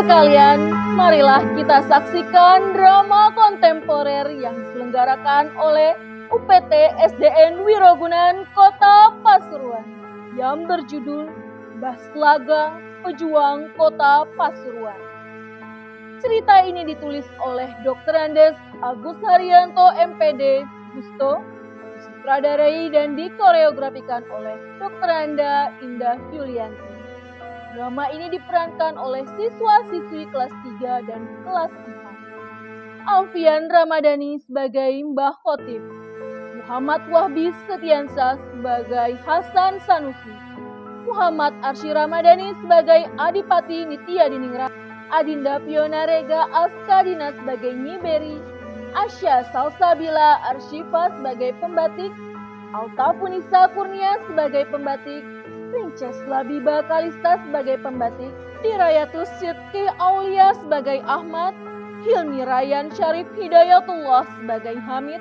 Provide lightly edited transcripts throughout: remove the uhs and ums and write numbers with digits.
sekalian, marilah kita saksikan drama kontemporer yang diselenggarakan oleh UPT SDN Wirogunan Kota Pasuruan yang berjudul Baslaga Pejuang Kota Pasuruan. Cerita ini ditulis oleh Dr. Andes Agus Haryanto MPD Gusto, disutradarai dan dikoreografikan oleh Dr. Anda Indah Yulianti. Drama ini diperankan oleh siswa-siswi kelas 3 dan kelas 4. Alfian Ramadhani sebagai Mbah Khotib, Muhammad Wahbi Setiansah sebagai Hasan Sanusi, Muhammad Arsy Ramadhani sebagai Adipati Nitya Diningrat, Adinda Fiona Rega Askadina sebagai Nyi Beri, Asya Salsabila Arsyifa sebagai pembatik, Altafunisa Kurnia sebagai pembatik, Princess Labiba Kalista sebagai pembatik, Dirayatus Sidki Aulia sebagai Ahmad, Hilmi Rayyan Syarif Hidayatullah sebagai Hamid,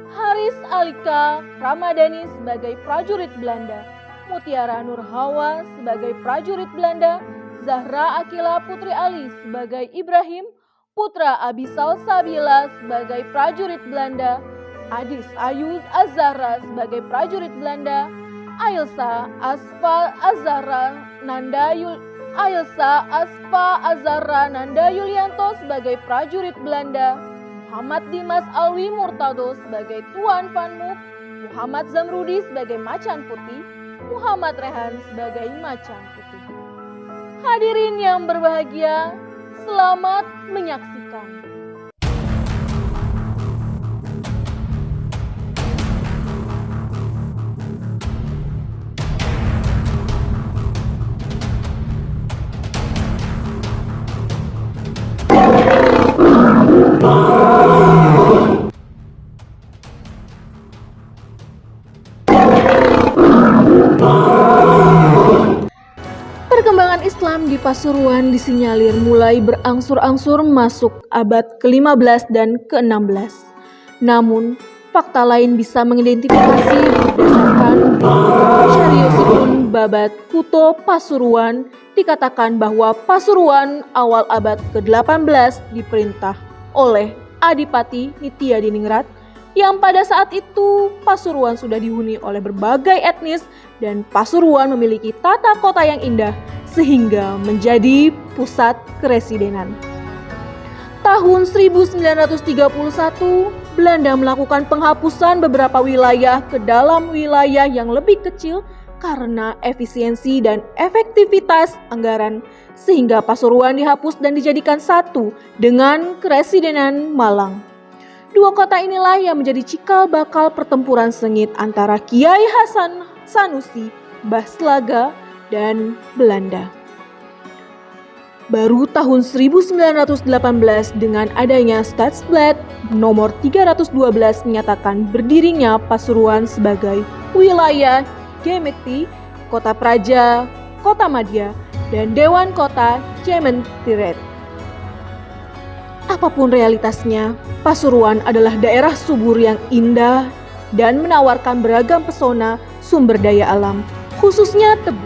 Haris Alika Ramadhani sebagai prajurit Belanda, Mutiara Nur Hawa sebagai prajurit Belanda, Zahra Akila Putri Ali sebagai Ibrahim, Putra Abi Salsabila sebagai prajurit Belanda, Adis Ayu Azahra sebagai prajurit Belanda, Ailsa Asfa Azahra Nanda Yulianto sebagai prajurit Belanda, Muhammad Dimas Alwi Murtado sebagai Tuan Panmuk, Muhammad Zamrudi sebagai Macan Putih, Muhammad Rehan sebagai Macan Putih. Hadirin yang berbahagia, selamat menyaksikan. Perkembangan Islam di Pasuruan disinyalir mulai berangsur-angsur masuk abad ke-15 dan ke-16. Namun, fakta lain bisa mengidentifikasi berdasarkan Syariosipun Babat Kuto Pasuruan dikatakan bahwa Pasuruan awal abad ke-18 diperintah oleh Adipati Nitya Diningrat yang pada saat itu Pasuruan sudah dihuni oleh berbagai etnis dan Pasuruan memiliki tata kota yang indah sehingga menjadi pusat keresidenan. Tahun 1931, Belanda melakukan penghapusan beberapa wilayah ke dalam wilayah yang lebih kecil karena efisiensi dan efektivitas anggaran, sehingga Pasuruan dihapus dan dijadikan satu dengan Keresidenan Malang. Dua kota inilah yang menjadi cikal bakal pertempuran sengit antara Kiai Hasan Sanusi, Baslaga, dan Belanda. Baru tahun 1918 dengan adanya Stadsblad nomor 312 menyatakan berdirinya Pasuruan sebagai wilayah Gemekti, Kota Praja, Kota Madya, dan Dewan Kota Cementiret. Apapun realitasnya, Pasuruan adalah daerah subur yang indah dan menawarkan beragam pesona sumber daya alam, khususnya tebu,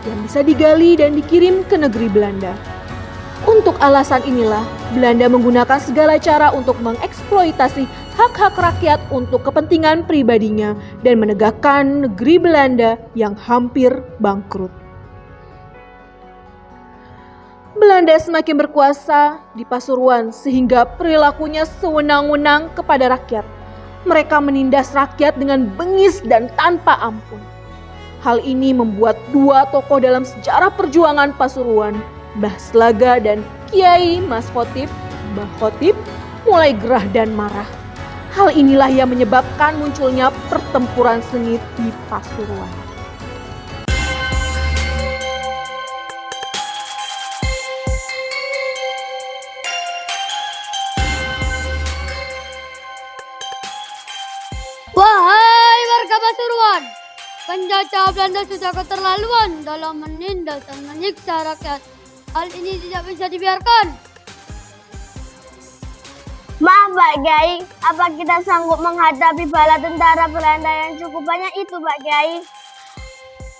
yang bisa digali dan dikirim ke negeri Belanda. Untuk alasan inilah, Belanda menggunakan segala cara untuk mengeksploitasi hak-hak rakyat untuk kepentingan pribadinya dan menegakkan negeri Belanda yang hampir bangkrut. Belanda semakin berkuasa di Pasuruan sehingga perilakunya sewenang-wenang kepada rakyat. Mereka menindas rakyat dengan bengis dan tanpa ampun. Hal ini membuat dua tokoh dalam sejarah perjuangan Pasuruan, Baslaga dan Kiai Mas Khotib, Mbah Khotib, mulai gerah dan marah. Hal inilah yang menyebabkan munculnya pertempuran sengit di Pasuruan. Wahai warga Pasuruan, penjajah Belanda sudah keterlaluan dalam menindas dan menyiksa rakyat. Hal ini tidak bisa dibiarkan. Maaf Pak Kiai, apa kita sanggup menghadapi bala tentara Belanda yang cukup banyak itu Pak Kiai?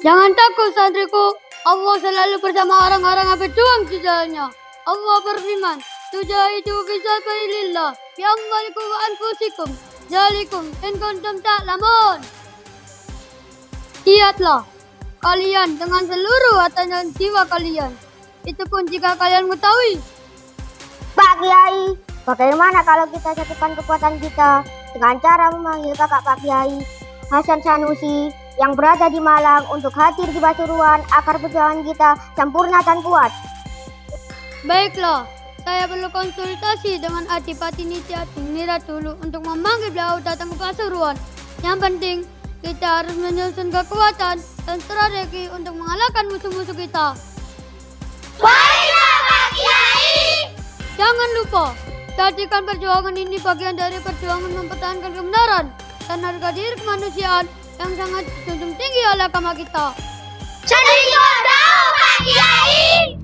Jangan takut santriku, Allah selalu bersama orang-orang yang berjuang di jalannya. Allah berfirman, "Tujahidu fi sabilillah bi amwalikum wa anfusikum, dzalikum in kuntum ta'lamun." Giatlah kalian dengan seluruh harta dan jiwa kalian. Itu pun jika kalian mengetahui. Pak Kiai, bagaimana kalau kita satukan kekuatan kita dengan cara memanggil kakak Pak Kiai Hasan Sanusi yang berada di Malang untuk hadir di Pasuruan agar perjuangan kita sempurna dan kuat? Baiklah, saya perlu konsultasi dengan Adipati Nitya Ningrat dulu untuk memanggil beliau datang ke Pasuruan. Yang penting, kita harus menyusun kekuatan dan strategi untuk mengalahkan musuh-musuh kita. Baiklah Pak Kiai. Jangan lupa, jadikan perjuangan ini bagian dari perjuangan mempertahankan kebenaran dan harga diri kemanusiaan yang sangat dijunjung tinggi oleh agama kita. Pak Kiai.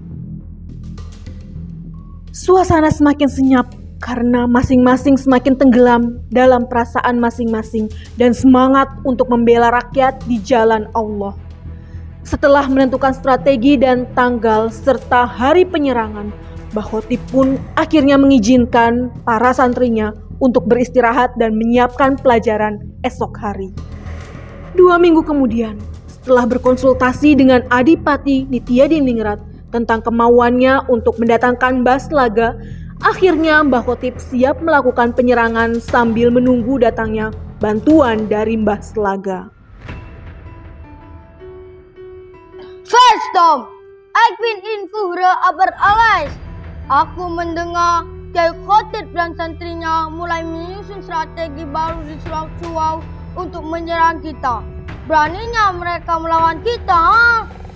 Suasana semakin senyap karena masing-masing semakin tenggelam dalam perasaan masing-masing dan semangat untuk membela rakyat di jalan Allah. Setelah menentukan strategi dan tanggal serta hari penyerangan, Mbah Khotib pun akhirnya mengizinkan para santrinya untuk beristirahat dan menyiapkan pelajaran esok hari. 2 minggu kemudian, setelah berkonsultasi dengan Adipati Nitya Diningrat tentang kemauannya untuk mendatangkan Mbah Slaga, akhirnya Mbah Khotib siap melakukan penyerangan sambil menunggu datangnya bantuan dari Mbah Slaga. Verstom, ik ben in Vuhre aber alles. Aku mendengar Kiai Khotib dan santrinya mulai menyusun strategi baru di Sulawesi untuk menyerang kita. Beraninya mereka melawan kita,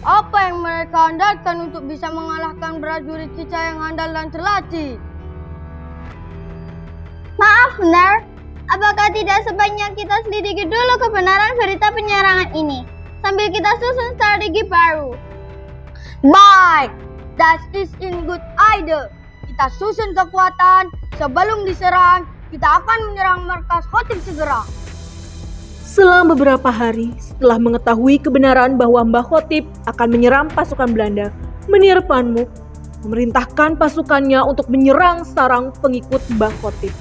Apa yang mereka andalkan untuk bisa mengalahkan prajurit kita yang handal dan terlatih? Maaf, benar. Apakah tidak sebaiknya kita selidiki dulu kebenaran berita penyerangan ini, sambil kita susun strategi baru? Baik, that is in good idea. Kita susun kekuatan, sebelum diserang, kita akan menyerang markas Khotib segera. Selang beberapa hari setelah mengetahui kebenaran bahwa Mbah Khotib akan menyerang pasukan Belanda, Menir Panmuk memerintahkan pasukannya untuk menyerang sarang pengikut Mbah Khotib.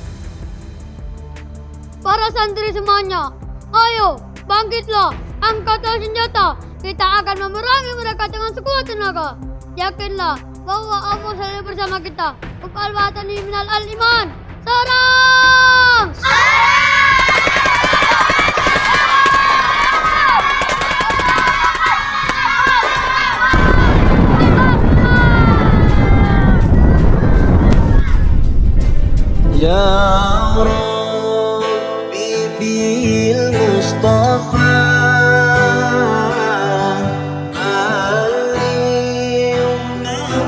Para santri semuanya, ayo bangkitlah, angkatlah senjata. Kita akan memerangi mereka dengan sekuat tenaga. Yakinlah bahwa Allah selalu bersama kita. Ukal watani minal al-iman. Serang! Ya Rabbi bil Mustafa alimna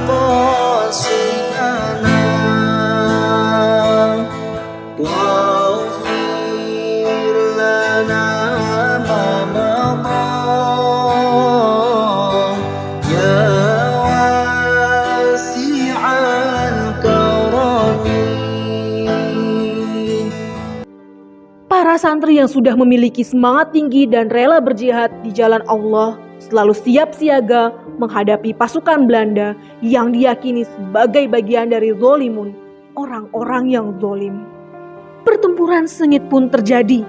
qasidana waghfir lana ma mada ya wasi'al karami. Para santri yang sudah memiliki semangat tinggi dan rela berjihad di jalan Allah selalu siap siaga menghadapi pasukan Belanda yang diyakini sebagai bagian dari zolimun, orang-orang yang zolim. Pertempuran sengit pun terjadi.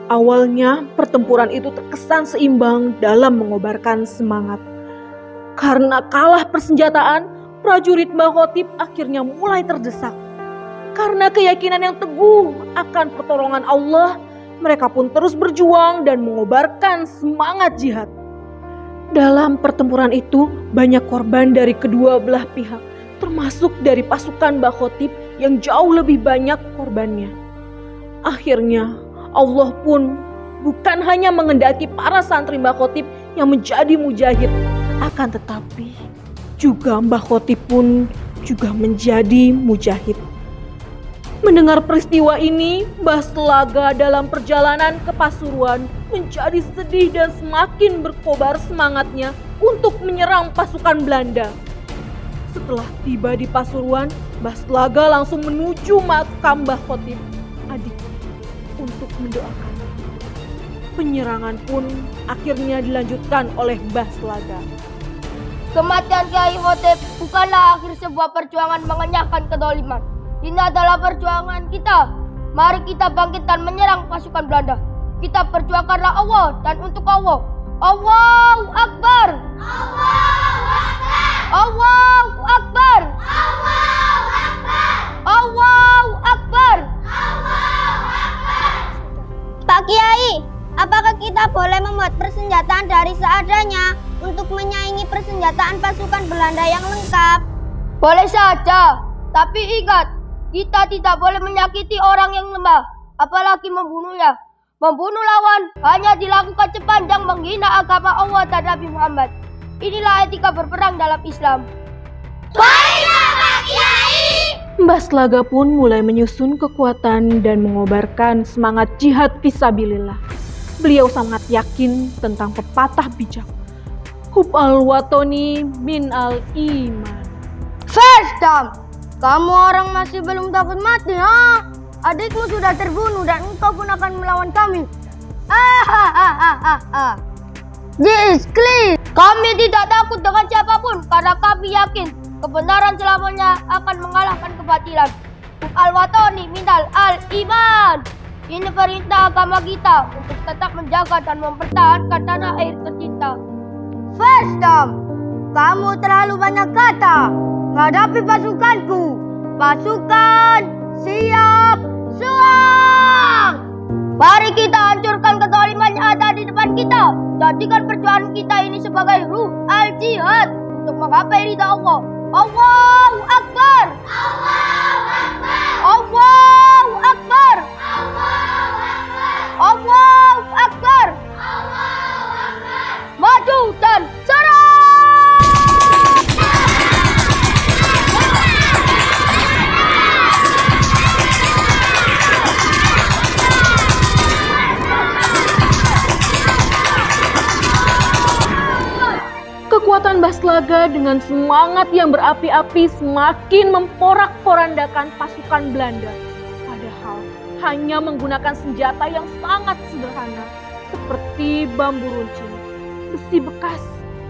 Awalnya pertempuran itu terkesan seimbang dalam mengobarkan semangat. Karena kalah persenjataan, prajurit Mbah Khotib akhirnya mulai terdesak. Karena keyakinan yang teguh akan pertolongan Allah, mereka pun terus berjuang dan mengobarkan semangat jihad. Dalam pertempuran itu, banyak korban dari kedua belah pihak, termasuk dari pasukan Mbah Khotib yang jauh lebih banyak korbannya. Akhirnya, Allah pun bukan hanya mengendaki para santri Mbah Khotib yang menjadi mujahid, akan tetapi juga Mbah Khotib pun juga menjadi mujahid. Mendengar peristiwa ini, Mbah Slaga dalam perjalanan ke Pasuruan menjadi sedih dan semakin berkobar semangatnya untuk menyerang pasukan Belanda. Setelah tiba di Pasuruan, Mbah Slaga langsung menuju makam Mbah Khotib, adiknya, untuk mendoakan. Penyerangan pun akhirnya dilanjutkan oleh Mbah Slaga. Kematian Kiai Khotib bukanlah akhir sebuah perjuangan mengenyahkan kedoliman. Ini adalah perjuangan kita. Mari kita bangkit dan menyerang pasukan Belanda. Kita perjuangkanlah Allah dan untuk Allah. Allahu Akbar! Allahu Akbar! Allahu Akbar! Allahu Akbar! Pak Kiai, apakah kita boleh membuat persenjataan dari seadanya untuk menyaingi persenjataan pasukan Belanda yang lengkap? Boleh saja, tapi ingat, kita tidak boleh menyakiti orang yang lemah, apalagi membunuhnya. Membunuh lawan hanya dilakukan sepanjang menghina agama Allah dan Nabi Muhammad. Inilah etika berperang dalam Islam. Baiklah Pak Kiai. Mbah Slaga pun mulai menyusun kekuatan dan mengobarkan semangat jihad fisabilillah. Beliau sangat yakin tentang pepatah bijak. Hub al-watoni min al-iman. Festam, kamu orang masih belum takut mati, ha? Adikmu sudah terbunuh dan engkau pun akan melawan kami. This is clear. Kami tidak takut dengan siapapun karena kami yakin kebenaran selamanya akan mengalahkan kebatilan. Al-watoni minal al-iman. Ini perintah agama kita untuk tetap menjaga dan mempertahankan tanah air tercinta. Festam, kamu terlalu banyak kata. Hadapi pasukanku. Pasukan siap serang. Mari kita hancurkan kezaliman yang ada di depan kita. Jadikan perjuangan kita ini sebagai ruh al-jihad untuk menggapai ridha Allah. Allahu Akbar! Allahu Akbar! Allahu Akbar! Allahu Akbar! Maju dan serang! Kekuatan Mbah Slaga dengan semangat yang berapi-api semakin memporak-porandakan pasukan Belanda. Padahal hanya menggunakan senjata yang sangat sederhana seperti bambu runcing, besi bekas,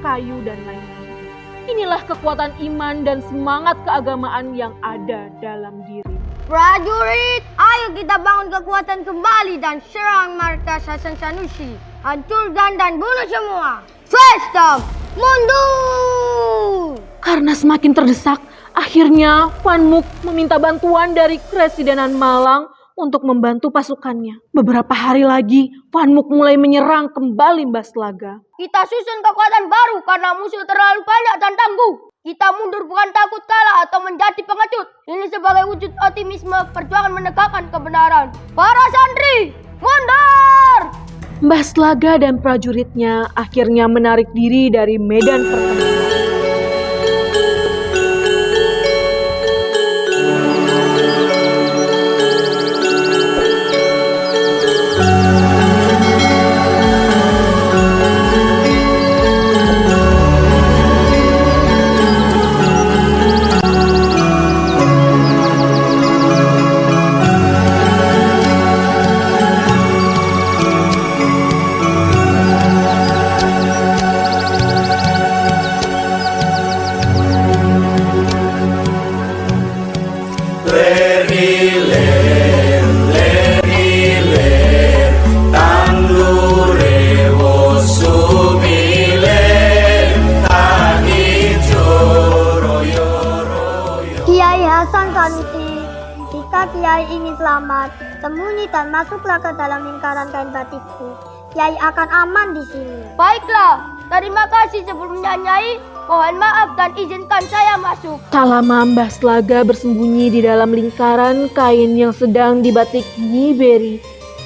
kayu, dan lain-lain. Inilah kekuatan iman dan semangat keagamaan yang ada dalam diri. Prajurit, ayo kita bangun kekuatan kembali dan serang markas Hasan Sanusi. Hancurkan dan bunuh semua. Festam, mundur! Karena semakin terdesak, akhirnya Van Mook meminta bantuan dari Kresidenan Malang untuk membantu pasukannya. Beberapa hari lagi, Van Mook mulai menyerang kembali Mbah Slaga. Kita susun kekuatan baru karena musuh terlalu banyak dan tangguh. Kita mundur bukan takut kalah atau menjadi pengecut. Ini sebagai wujud optimisme perjuangan menegakkan kebenaran. Para santri, mundur! Mbah Slaga dan prajuritnya akhirnya menarik diri dari medan pertempuran. Kiai ingin selamat, sembunyi dan masuklah ke dalam lingkaran kain batikku. Kiai akan aman di sini. Baiklah, terima kasih sebelumnya Nyai. Mohon maaf dan izinkan saya masuk. Tak lama Mbah Slaga bersembunyi di dalam lingkaran kain yang sedang dibatik Nyi Beri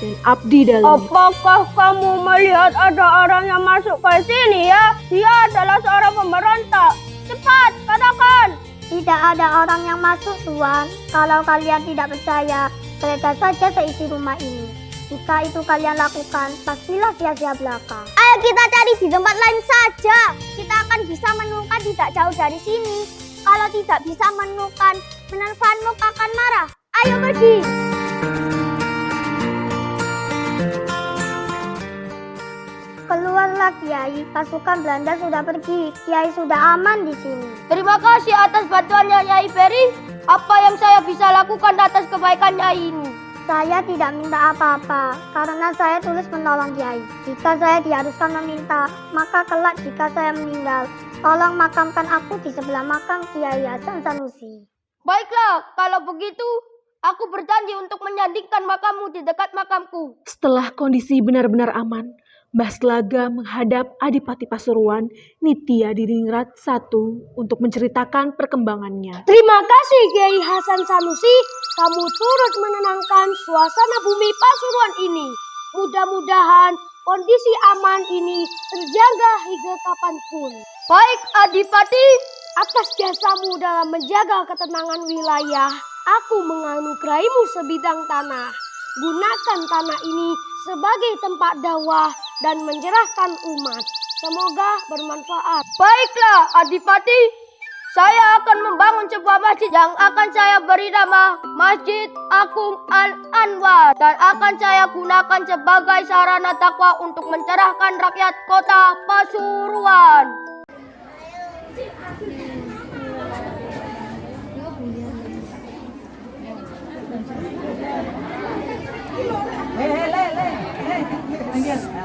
dan Abdi Dalam. Apakah kamu melihat ada orang yang masuk ke sini ya? Dia adalah seorang pemberontak. Cepat, katakan. Tidak ada orang yang masuk, Tuan. Kalau kalian tidak percaya, geledah saja seisi rumah ini. Jika itu kalian lakukan, pastilah sia-sia belaka. Ayo kita cari di tempat lain saja. Kita akan bisa menemukan tidak jauh dari sini. Kalau tidak bisa menemukan, benar Van Mook akan marah. Ayo pergi. Keluarlah Kiai. Kiai. Pasukan Belanda sudah pergi. Kiai sudah aman di sini. Terima kasih atas bantuannya Nyai Peri. Apa yang saya bisa lakukan atas kebaikan Nyai ini? Saya tidak minta apa-apa karena saya tulus menolong Kiai. Jika saya diharuskan meminta, maka kelak jika saya meninggal, tolong makamkan aku di sebelah makam Kiai Hasan Sanusi. Baiklah, kalau begitu, aku berjanji untuk menyandingkan makammu di dekat makamku. Setelah kondisi benar-benar aman, Mbah Slaga menghadap Adipati Pasuruan, Nitya Diningrat I untuk menceritakan perkembangannya. Terima kasih Kiai Hasan Sanusi, kamu turut menenangkan suasana bumi Pasuruan ini. Mudah-mudahan kondisi aman ini terjaga hingga kapanpun. Baik Adipati, atas jasamu dalam menjaga ketenangan wilayah, aku menganugerahimu sebidang tanah. Gunakan tanah ini sebagai tempat dakwah dan mencerahkan umat. Semoga bermanfaat. Baiklah Adipati, saya akan membangun sebuah masjid yang akan saya beri nama Masjid Agung Al-Anwar dan akan saya gunakan sebagai sarana dakwah untuk mencerahkan rakyat kota Pasuruan.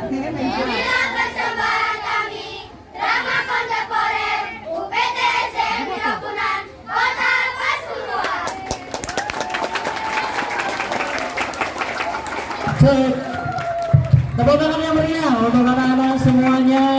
Inilah persembahan kami, drama kontemporer UPT SDN Wirogunan, Kota Pasuruan. Tepuk tangan yang meriah untuk anak-anak semuanya.